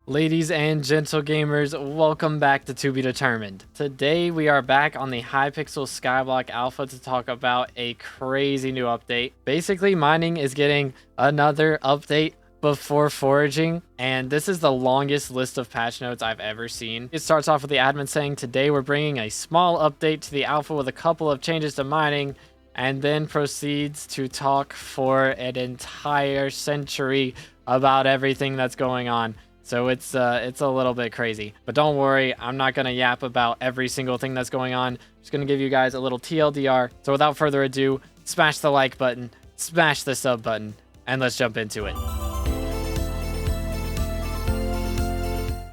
Ladies and gentle gamers, welcome back to Be Determined. Today we are back on the Hypixel SkyBlock Alpha to talk about a crazy new update. Basically, mining is getting another update before foraging, and this is the longest list of patch notes I've ever seen. It starts off with the admin saying, today we're bringing a small update to the alpha with a couple of changes to mining, and then proceeds to talk for an entire century about everything that's going on. So it's a little bit crazy, but don't worry, I'm not going to yap about every single thing that's going on. I'm just going to give you guys a little TLDR. So without further ado, smash the like button, smash the sub button, and let's jump into it.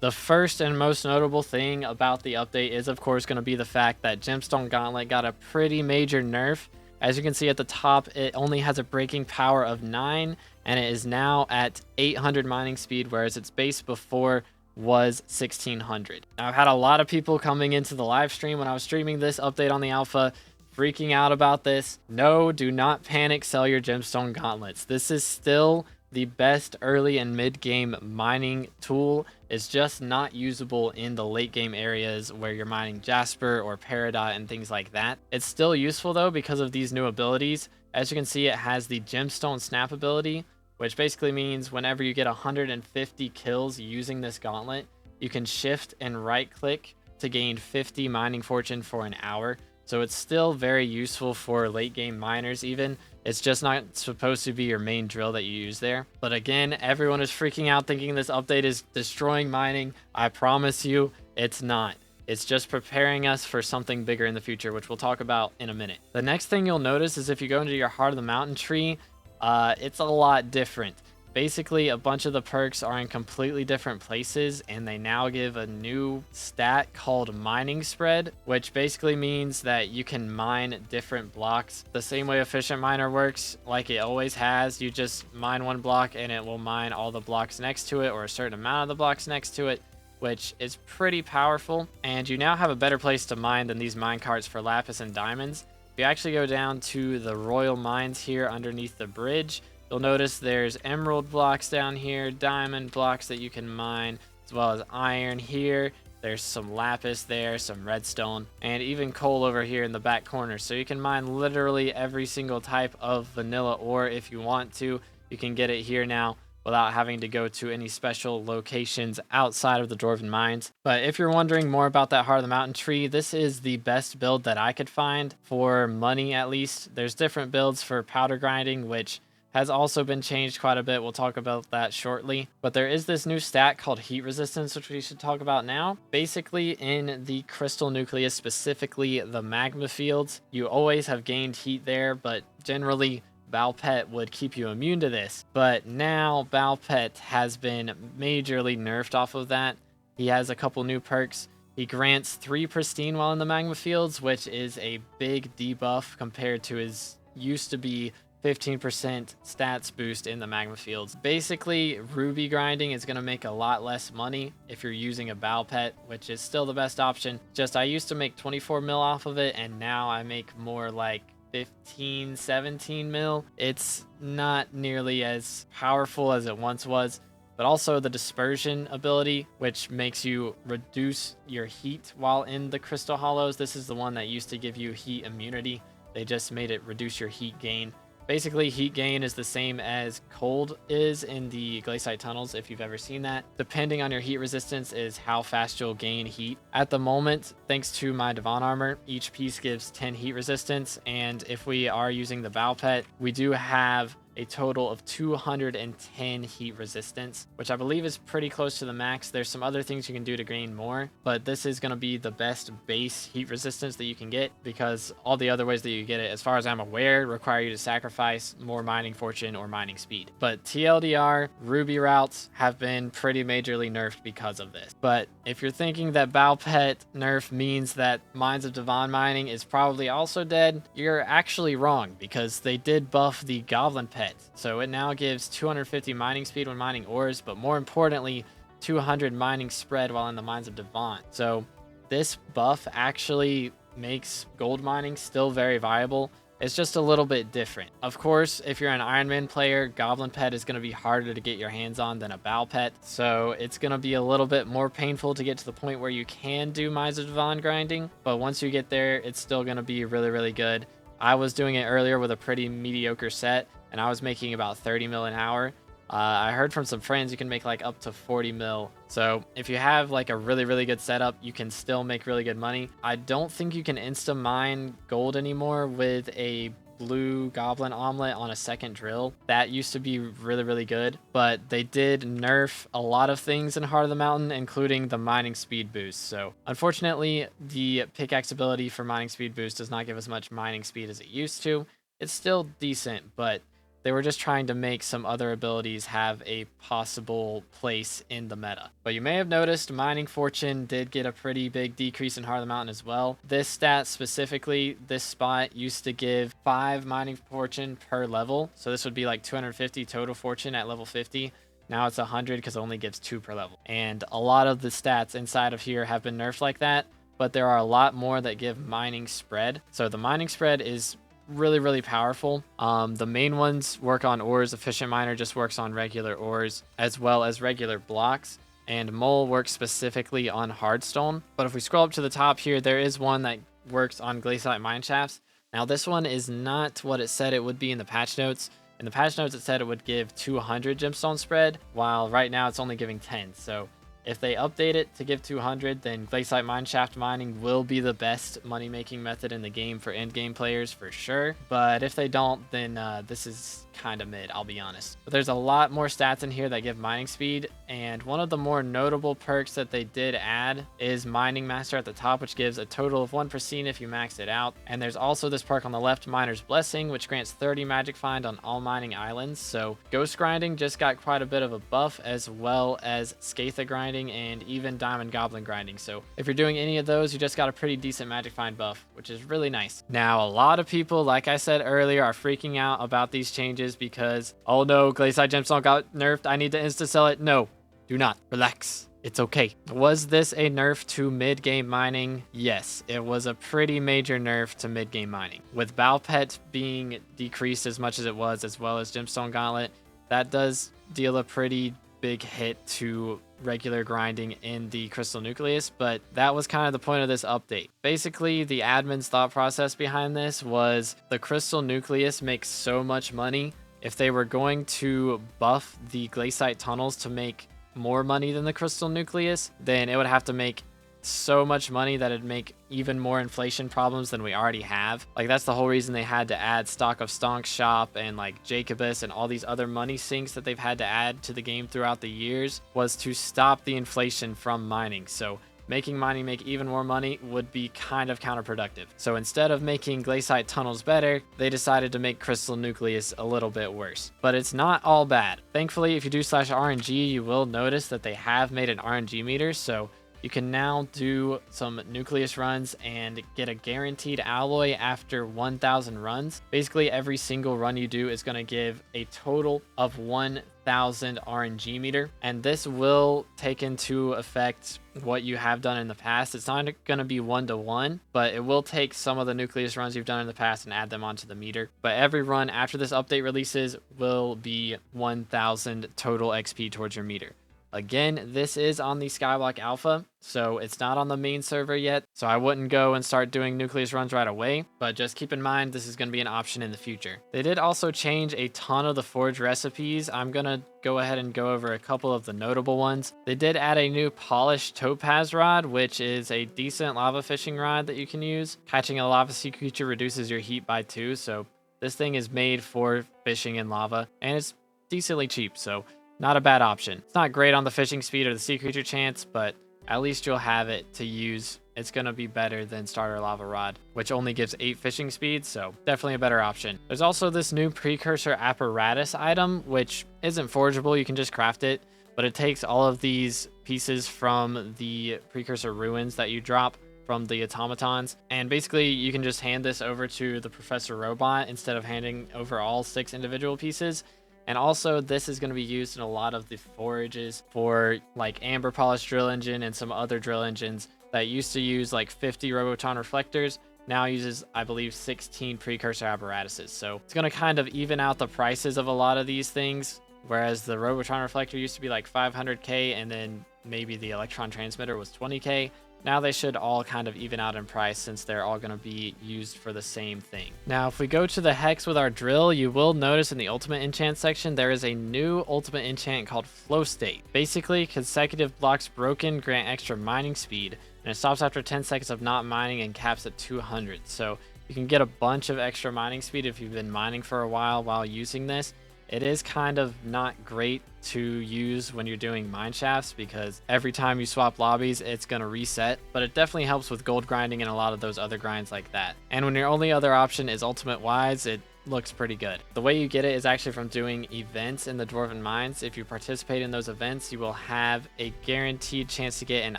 The first and most notable thing about the update is, of course, going to be the fact that Gemstone Gauntlet got a pretty major nerf. As you can see at the top, it only has a breaking power of 9, and it is now at 800 mining speed, whereas its base before was 1600. Now, I've had a lot of people coming into the live stream when I was streaming this update on the alpha, freaking out about this. No, do not panic, sell your Gemstone Gauntlets. This is still the best early and mid game mining tool. Is just not usable in the late game areas where you're mining Jasper or Peridot and things like that. It's still useful though because of these new abilities. As you can see, it has the Gemstone Snap ability, which basically means whenever you get 150 kills using this gauntlet, you can shift and right click to gain 50 mining fortune for an hour. So it's still very useful for late game miners even. It's just not supposed to be your main drill that you use there. But again, everyone is freaking out thinking this update is destroying mining. I promise you, it's not. It's just preparing us for something bigger in the future, which we'll talk about in a minute. The next thing you'll notice is if you go into your Heart of the Mountain tree, it's a lot different. Basically, a bunch of the perks are in completely different places, and they now give a new stat called mining spread, which basically means that you can mine different blocks the same way efficient miner works, like it always has. You just mine one block and it will mine all the blocks next to it, or a certain amount of the blocks next to it, which is pretty powerful. And you now have a better place to mine than these mine carts for lapis and diamonds. If you actually go down to the royal mines here underneath the bridge, you'll notice there's emerald blocks down here, diamond blocks that you can mine, as well as iron here. There's some lapis there, some redstone, and even coal over here in the back corner. So you can mine literally every single type of vanilla ore if you want to. You can get it here now without having to go to any special locations outside of the Dwarven Mines. But if you're wondering more about that Heart of the Mountain tree, this is the best build that I could find for money, at least. There's different builds for powder grinding, which has also been changed quite a bit. We'll talk about that shortly. But there is this new stat called heat resistance, which we should talk about now. Basically, in the crystal nucleus, specifically the magma fields, you always have gained heat there, but generally Balpet would keep you immune to this. But now Balpet has been majorly nerfed off of that. He has a couple new perks. He grants 3 pristine while in the magma fields, which is a big debuff compared to his used to be 15% stats boost in the magma fields. Basically, ruby grinding is going to make a lot less money if you're using a Balpet, which is still the best option. Just I used to make 24 mil off of it, and now I make more like 15, 17 mil. It's not nearly as powerful as it once was, but also the dispersion ability, which makes you reduce your heat while in the crystal hollows. This is the one that used to give you heat immunity. They just made it reduce your heat gain. Basically, heat gain is the same as cold is in the glaciate tunnels, if you've ever seen that. Depending on your heat resistance is how fast you'll gain heat. At the moment, thanks to my Devon armor, each piece gives 10 heat resistance, and if we are using the Balpet, we do have a total of 210 heat resistance, which I believe is pretty close to the max. There's some other things you can do to gain more, but this is going to be the best base heat resistance that you can get, because all the other ways that you get it, as far as I'm aware, require you to sacrifice more mining fortune or mining speed. But TLDR, ruby routes have been pretty majorly nerfed because of this. But if you're thinking that Balpet nerf means that Mines of Devon mining is probably also dead, you're actually wrong, because they did buff the Goblin pet. So it now gives 250 mining speed when mining ores, but more importantly, 200 mining spread while in the Mines of Devon. So this buff actually makes gold mining still very viable. It's just a little bit different. Of course, if you're an Iron Man player, Goblin Pet is going to be harder to get your hands on than a Bow Pet. So it's going to be a little bit more painful to get to the point where you can do Mines of Divine grinding. But once you get there, it's still going to be really, really good. I was doing it earlier with a pretty mediocre set, and I was making about 30 mil an hour. I heard from some friends you can make like up to 40 mil. So if you have like a really, really good setup, you can still make really good money. I don't think you can insta mine gold anymore with a blue goblin omelet on a second drill. That used to be really, really good, but they did nerf a lot of things in Heart of the Mountain, including the mining speed boost. So unfortunately, the pickaxe ability for mining speed boost does not give as much mining speed as it used to. It's still decent, but they were just trying to make some other abilities have a possible place in the meta. But you may have noticed Mining Fortune did get a pretty big decrease in Heart of the Mountain as well. This stat specifically, this spot used to give 5 Mining Fortune per level. So this would be like 250 total fortune at level 50. Now it's 100 because it only gives 2 per level. And a lot of the stats inside of here have been nerfed like that, but there are a lot more that give mining spread. So the mining spread is really, really powerful. The main ones work on ores. Efficient Miner just works on regular ores as well as regular blocks, and Mole works specifically on hardstone. But if we scroll up to the top here, there is one that works on glaciate mine shafts. Now this one is not what it said it would be in the patch notes. In the patch notes it said it would give 200 gemstone spread, while right now it's only giving 10. So if they update it to give 200, then glaciate mineshaft mining will be the best money-making method in the game for end-game players for sure. But if they don't, then this is kind of mid, I'll be honest. But there's a lot more stats in here that give mining speed, and one of the more notable perks that they did add is Mining Master at the top, which gives a total of 1 pristine if you max it out. And there's also this perk on the left, Miner's Blessing, which grants 30 magic find on all mining islands. So ghost grinding just got quite a bit of a buff, as well as Skatha grinding and even Diamond Goblin grinding. So if you're doing any of those, you just got a pretty decent magic find buff, which is really nice. Now, a lot of people, like I said earlier, are freaking out about these changes because, oh no, glaciate gemstone got nerfed, I need to insta sell it. No, do not. Relax. It's okay. Was this a nerf to mid-game mining? Yes, it was a pretty major nerf to mid-game mining. With Bow Pet being decreased as much as it was, as well as Gemstone Gauntlet, that does deal a pretty big hit to regular grinding in the Crystal Nucleus, but that was kind of the point of this update. Basically, the admin's thought process behind this was the Crystal Nucleus makes so much money. If they were going to buff the glaciate tunnels to make more money than the Crystal Nucleus, then it would have to make so much money that it'd make even more inflation problems than we already have. Like, that's the whole reason they had to add Stock of Stonks shop and like Jacobus and all these other money sinks that they've had to add to the game throughout the years, was to stop the inflation from mining. So making mining make even more money would be kind of counterproductive. So instead of making glaciate tunnels better, they decided to make Crystal Nucleus a little bit worse. But it's not all bad. Thankfully, if you do /RNG, you will notice that they have made an RNG meter, so you can now do some Nucleus runs and get a guaranteed alloy after 1,000 runs. Basically, every single run you do is going to give a total of 1,000 RNG meter, and this will take into effect what you have done in the past. It's not going to be 1-to-1, but it will take some of the Nucleus runs you've done in the past and add them onto the meter. But every run after this update releases will be 1,000 total XP towards your meter. Again, this is on the SkyBlock Alpha, so it's not on the main server yet, so I wouldn't go and start doing Nucleus runs right away, but just keep in mind this is going to be an option in the future. They did also change a ton of the forge recipes. I'm going to go ahead and go over a couple of the notable ones. They did add a new polished topaz rod, which is a decent lava fishing rod that you can use. Catching a lava sea creature reduces your heat by 2, so this thing is made for fishing in lava, and it's decently cheap, so not a bad option. It's not great on the fishing speed or the sea creature chance, but at least you'll have it to use. It's going to be better than Starter Lava Rod, which only gives 8 fishing speed, so definitely a better option. There's also this new Precursor Apparatus item, which isn't forgeable. You can just craft it, but it takes all of these pieces from the Precursor Ruins that you drop from the automatons, and basically you can just hand this over to the Professor Robot instead of handing over all 6 individual pieces. And also, this is going to be used in a lot of the forages for like Amber Polished Drill Engine and some other drill engines that used to use like 50 Roboton reflectors. now uses, I believe, 16 precursor apparatuses. So it's going to kind of even out the prices of a lot of these things. Whereas the Robotron reflector used to be like 500k, and then maybe the electron transmitter was 20k. Now they should all kind of even out in price since they're all going to be used for the same thing. Now, if we go to the hex with our drill, you will notice in the ultimate enchant section, there is a new ultimate enchant called flow state. Basically, consecutive blocks broken grant extra mining speed, and it stops after 10 seconds of not mining and caps at 200. So you can get a bunch of extra mining speed if you've been mining for a while using this. It is kind of not great to use when you're doing mine shafts because every time you swap lobbies, it's going to reset. But it definitely helps with gold grinding and a lot of those other grinds like that. And when your only other option is ultimate wise, it looks pretty good. The way you get it is actually from doing events in the Dwarven Mines. If you participate in those events, you will have a guaranteed chance to get an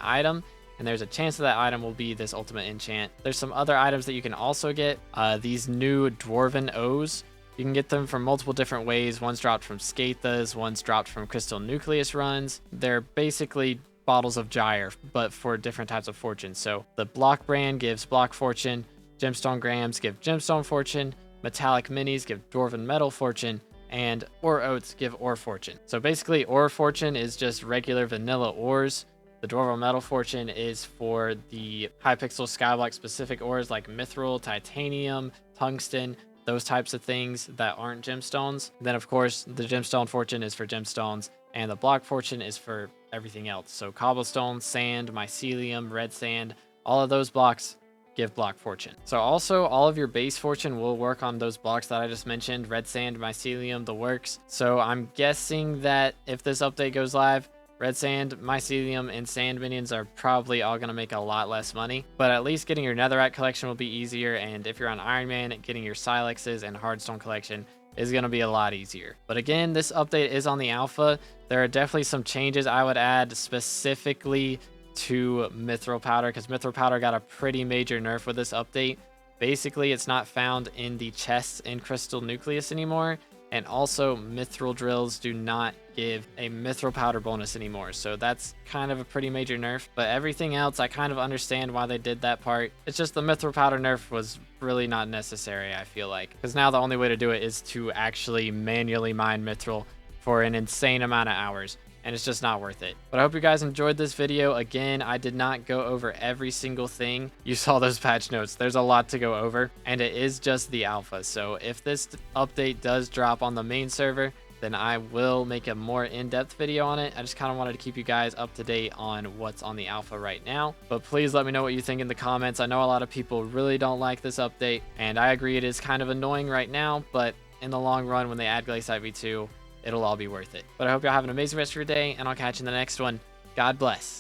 item. And there's a chance that item will be this ultimate enchant. There's some other items that you can also get. These new Dwarven O's. You can get them from multiple different ways. One's dropped from Skathas, one's dropped from Crystal Nucleus runs. They're basically bottles of Gyre, but for different types of fortune. So the block brand gives block fortune, gemstone grams give gemstone fortune, metallic minis give dwarven metal fortune, and ore oats give ore fortune. So basically ore fortune is just regular vanilla ores. The dwarven metal fortune is for the Hypixel SkyBlock specific ores like mithril, titanium, tungsten, those types of things that aren't gemstones. Then of course the gemstone fortune is for gemstones, and the block fortune is for everything else. So cobblestone, sand, mycelium, red sand, all of those blocks give block fortune. So also all of your base fortune will work on those blocks that I just mentioned, red sand, mycelium, the works. So I'm guessing that if this update goes live, red sand, mycelium, and sand minions are probably all going to make a lot less money, but at least getting your netherite collection will be easier, and if you're on Iron Man, getting your silexes and hardstone collection is going to be a lot easier. But again, this update is on the alpha. There are definitely some changes I would add specifically to mithril powder, because mithril powder got a pretty major nerf with this update. Basically, it's not found in the chests in Crystal Nucleus anymore. And also, mithril drills do not give a mithril powder bonus anymore. So that's kind of a pretty major nerf. But everything else, I kind of understand why they did that part. It's just the mithril powder nerf was really not necessary, I feel like. Because now the only way to do it is to actually manually mine mithril for an insane amount of hours. And it's just not worth it. But I hope you guys enjoyed this video. Again, I did not go over every single thing. You saw those patch notes. There's a lot to go over, and it is just the alpha. So if this update does drop on the main server, then I will make a more in-depth video on it. I just kind of wanted to keep you guys up to date on what's on the alpha right now. But please let me know what you think in the comments. I know a lot of people really don't like this update, and I agree it is kind of annoying right now, but in the long run, when they add Glaciite V2, it'll all be worth it. But I hope y'all have an amazing rest of your day, and I'll catch you in the next one. God bless.